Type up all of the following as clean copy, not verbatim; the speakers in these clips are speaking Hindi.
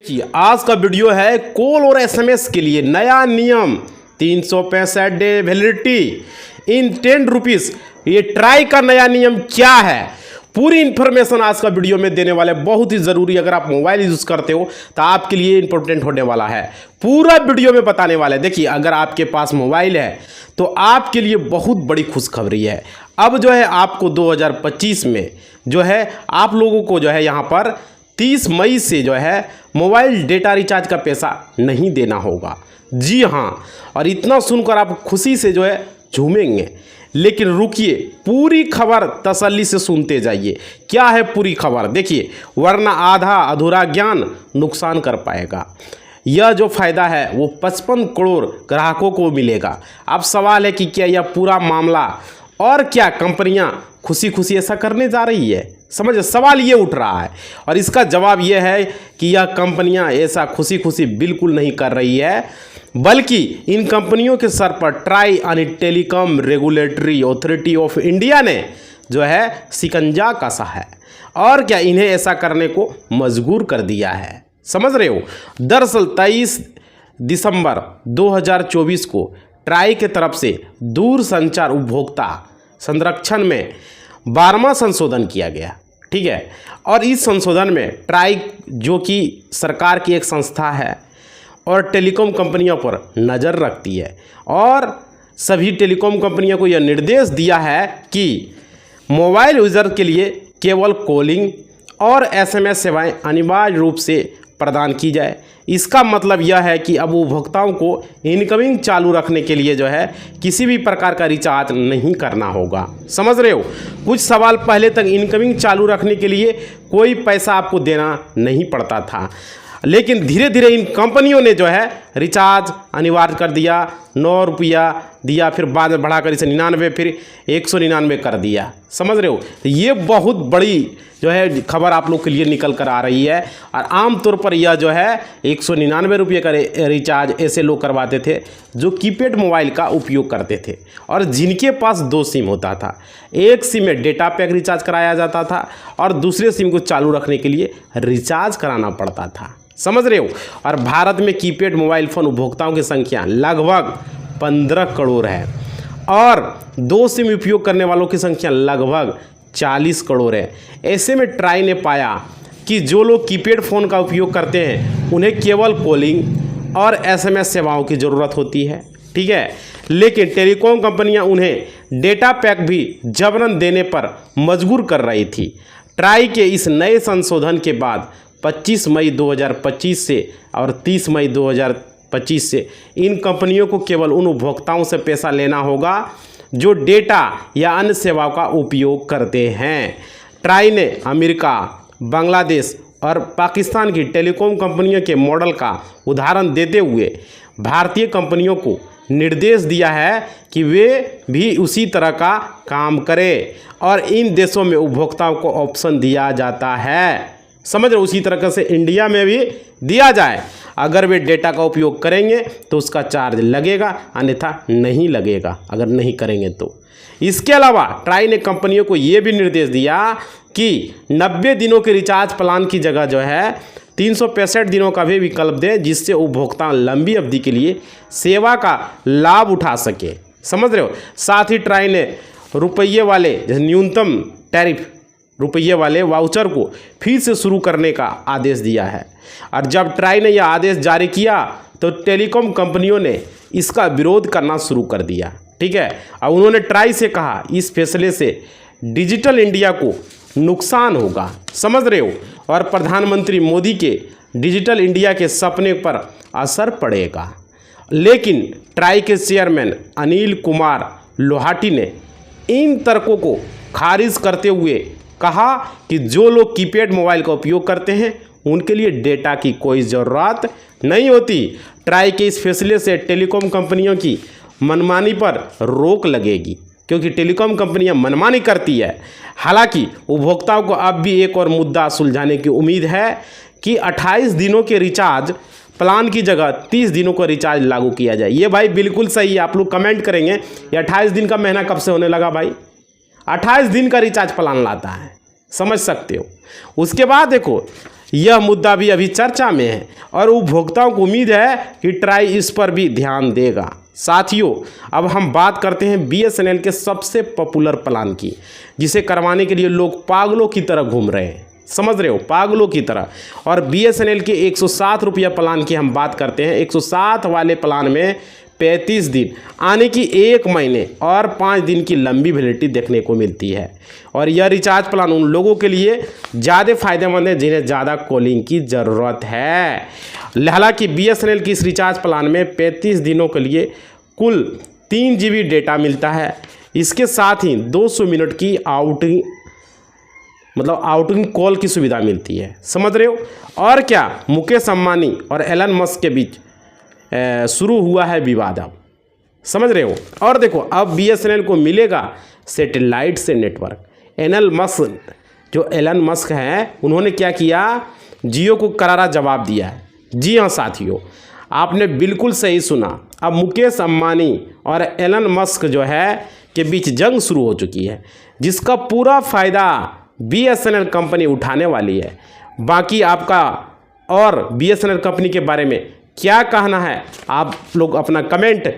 आज का वीडियो है कॉल और एसएमएस के लिए नया नियम 365 डे वैलिडिटी इन 10 रुपीज़। ये ट्राई का नया नियम क्या है, पूरी इन्फॉर्मेशन आज का वीडियो में देने वाले, बहुत ही ज़रूरी। अगर आप मोबाइल यूज़ करते हो तो आपके लिए इंपॉर्टेंट होने वाला है, पूरा वीडियो में बताने वाले। देखिए, अगर आपके पास मोबाइल है तो आपके लिए बहुत बड़ी खुशखबरी है। अब जो है आपको 2025 में जो है आप लोगों को जो है यहाँ पर 30 मई से जो है मोबाइल डेटा रिचार्ज का पैसा नहीं देना होगा। जी हाँ, और इतना सुनकर आप खुशी से जो है झूमेंगे। लेकिन रुकिए, पूरी खबर तसल्ली से सुनते जाइए। क्या है पूरी खबर, देखिए, वरना आधा अधूरा ज्ञान नुकसान कर पाएगा। यह जो फ़ायदा है वो 55 करोड़ ग्राहकों को मिलेगा। अब सवाल है कि क्या यह पूरा मामला और क्या कंपनियां खुशी खुशी ऐसा करने जा रही है? समझ, सवाल ये उठ रहा है और इसका जवाब ये है कि यह कंपनियां ऐसा खुशी खुशी बिल्कुल नहीं कर रही है, बल्कि इन कंपनियों के सर पर ट्राई यानी telecom regulatory authority of India ने जो है शिकंजा कसा है और क्या इन्हें ऐसा करने को मजबूर कर दिया है। समझ रहे हो? दरअसल 23 दिसंबर 2024 को ट्राई के तरफ से दूरसंचार उपभोक्ता संरक्षण में 12वां संशोधन किया गया। ठीक है, और इस संशोधन में ट्राई, जो कि सरकार की एक संस्था है और टेलीकॉम कंपनियों पर नज़र रखती है, और सभी टेलीकॉम कंपनियों को यह निर्देश दिया है कि मोबाइल यूज़र के लिए केवल कॉलिंग और एसएमएस सेवाएं अनिवार्य रूप से प्रदान की जाए। इसका मतलब यह है कि अब उपभोक्ताओं को इनकमिंग चालू रखने के लिए जो है किसी भी प्रकार का रिचार्ज नहीं करना होगा। समझ रहे हो? कुछ सवाल पहले तक इनकमिंग चालू रखने के लिए कोई पैसा आपको देना नहीं पड़ता था, लेकिन धीरे धीरे इन कंपनियों ने जो है रिचार्ज अनिवार्य कर दिया। 9 रुपया दिया, फिर बाद में बढ़ाकर इसे 99, फिर 199 कर दिया। समझ रहे हो? तो ये बहुत बड़ी जो है खबर आप लोग के लिए निकल कर आ रही है। और आमतौर पर यह जो है 199 रुपये का रिचार्ज ऐसे लोग करवाते थे जो कीपैड मोबाइल का उपयोग करते थे और जिनके पास 2 सिम होता था। एक सिम में डेटा पैक रिचार्ज कराया जाता था और दूसरे सिम को चालू रखने के लिए रिचार्ज कराना पड़ता था। समझ रहे हो? और भारत में कीपैड मोबाइल फ़ोन उपभोक्ताओं की संख्या लगभग 15 करोड़ है और 2 सिम उपयोग करने वालों की संख्या लगभग 40 करोड़ है। ऐसे में ट्राई ने पाया कि जो लोग कीपैड फ़ोन का उपयोग करते हैं उन्हें केवल कॉलिंग और एसएमएस सेवाओं की ज़रूरत होती है। ठीक है, लेकिन टेलीकॉम कंपनियां उन्हें डेटा पैक भी जबरन देने पर मजबूर कर रही थी। ट्राई के इस नए संशोधन के बाद 25 मई 2025 से और 30 मई 2025 से इन कंपनियों को केवल उन उपभोक्ताओं से पैसा लेना होगा जो डेटा या अन्य सेवाओं का उपयोग करते हैं। ट्राई ने अमेरिका, बांग्लादेश और पाकिस्तान की टेलीकॉम कंपनियों के मॉडल का उदाहरण देते हुए भारतीय कंपनियों को निर्देश दिया है कि वे भी उसी तरह का काम करें और इन देशों में उपभोक्ताओं को ऑप्शन दिया जाता है। समझ रहे? उसी तरह से इंडिया में भी दिया जाए। अगर वे डेटा का उपयोग करेंगे तो उसका चार्ज लगेगा, अन्यथा नहीं लगेगा अगर नहीं करेंगे तो। इसके अलावा ट्राई ने कंपनियों को ये भी निर्देश दिया कि 90 दिनों के रिचार्ज प्लान की जगह जो है 365 दिनों का भी विकल्प दें, जिससे उपभोक्ता लंबी अवधि के लिए सेवा का लाभ उठा सके। समझ रहे हो? साथ ही ट्राई ने रुपये वाले न्यूनतम टैरिफ रुपये वाले वाउचर को फिर से शुरू करने का आदेश दिया है। और जब ट्राई ने यह आदेश जारी किया तो टेलीकॉम कंपनियों ने इसका विरोध करना शुरू कर दिया। ठीक है, और उन्होंने ट्राई से कहा इस फैसले से डिजिटल इंडिया को नुकसान होगा। समझ रहे हो? और प्रधानमंत्री मोदी के डिजिटल इंडिया के सपने पर असर पड़ेगा। लेकिन ट्राई के चेयरमैन अनिल कुमार लोहाटी ने इन तर्कों को खारिज करते हुए कहा कि जो लोग कीपैड मोबाइल का उपयोग करते हैं उनके लिए डेटा की कोई ज़रूरत नहीं होती। ट्राई के इस फैसले से टेलीकॉम कंपनियों की मनमानी पर रोक लगेगी, क्योंकि टेलीकॉम कंपनियां मनमानी करती है। हालांकि उपभोक्ताओं को अब भी एक और मुद्दा सुलझाने की उम्मीद है कि 28 दिनों के रिचार्ज प्लान की जगह 30 दिनों का रिचार्ज लागू किया जाए। ये भाई बिल्कुल सही है। आप लोग कमेंट करेंगे ये 28 दिन का महीना कब से होने लगा भाई? 28 दिन का रिचार्ज प्लान लाता है, समझ सकते हो। उसके बाद देखो, यह मुद्दा भी अभी चर्चा में है और उपभोक्ताओं को उम्मीद है कि ट्राई इस पर भी ध्यान देगा। साथियों, अब हम बात करते हैं BSNL के सबसे पॉपुलर प्लान की, जिसे करवाने के लिए लोग पागलों की तरह घूम रहे हैं। समझ रहे हो, पागलों की तरह। और BSNL के 107 रुपया प्लान की हम बात करते हैं। 107 वाले प्लान में 35 दिन आने की 1 महीने और 5 दिन की लंबी वैलिडिटी देखने को मिलती है। और यह रिचार्ज प्लान उन लोगों के लिए ज़्यादा फायदेमंद है जिन्हें ज़्यादा कॉलिंग की ज़रूरत है। हालांकि BSNL की इस रिचार्ज प्लान में 35 दिनों के लिए कुल 3 GB डेटा मिलता है। इसके साथ ही 200 मिनट की आउटिंग कॉल की सुविधा मिलती है। समझ रहे हो। और क्या, मुकेश अंबानी और एलन मस्क के बीच शुरू हुआ है विवाद अब। समझ रहे हो। और देखो, अब BSNL को मिलेगा सैटेलाइट से नेटवर्क। एलन मस्क हैं, उन्होंने क्या किया, जियो को करारा जवाब दिया है। जी हाँ साथियों, आपने बिल्कुल सही सुना। अब मुकेश अंबानी और एलन मस्क जो है के बीच जंग शुरू हो चुकी है, जिसका पूरा फ़ायदा BSNL कंपनी उठाने वाली है। बाकी आपका और BSNL कंपनी के बारे में क्या कहना है, आप लोग अपना कमेंट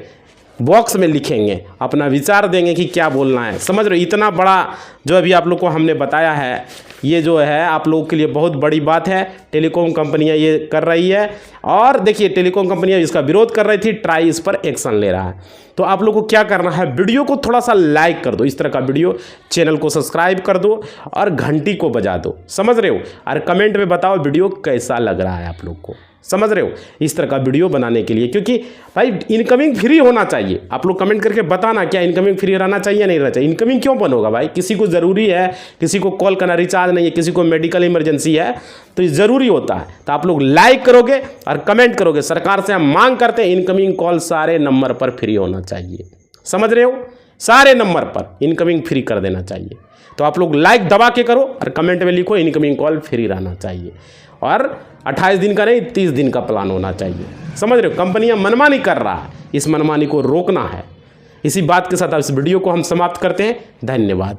बॉक्स में लिखेंगे, अपना विचार देंगे कि क्या बोलना है। समझ रहे हो, इतना बड़ा जो अभी आप लोग को हमने बताया है, ये जो है आप लोगों के लिए बहुत बड़ी बात है। टेलीकॉम कंपनियां ये कर रही है। और देखिए, टेलीकॉम कंपनियां इसका विरोध कर रही थी, ट्राई इस पर एक्शन ले रहा है। तो आप लोगों को क्या करना है, वीडियो को थोड़ा सा लाइक कर दो, इस तरह का वीडियो, चैनल को सब्सक्राइब कर दो और घंटी को बजा दो। समझ रहे हो। और कमेंट में बताओ वीडियो कैसा लग रहा है आप लोग को। समझ रहे हो, इस तरह का वीडियो बनाने के लिए, क्योंकि भाई इनकमिंग फ्री होना चाहिए। आप लोग कमेंट करके बताना, क्या इनकमिंग फ्री रहना चाहिए या नहीं रहना चाहिए। इनकमिंग क्यों बंद होगा भाई, किसी को ज़रूरी है, किसी को कॉल करना, रिचार्ज नहीं है, किसी को मेडिकल इमरजेंसी है, तो ये ज़रूरी होता है। तो आप लोग लाइक करोगे और कमेंट करोगे। सरकार से हम मांग करते हैं इनकमिंग कॉल सारे नंबर पर फ्री होना चाहिए। समझ रहे हो, सारे नंबर पर इनकमिंग फ्री कर देना चाहिए। तो आप लोग लाइक दबा के करो और कमेंट में लिखो इनकमिंग कॉल फ्री रहना चाहिए। और 28 दिन का नहीं, 30 दिन का प्लान होना चाहिए। समझ रहे हो, कंपनियां मनमानी कर रहा है, इस मनमानी को रोकना है। इसी बात के साथ इस वीडियो को हम समाप्त करते हैं। धन्यवाद।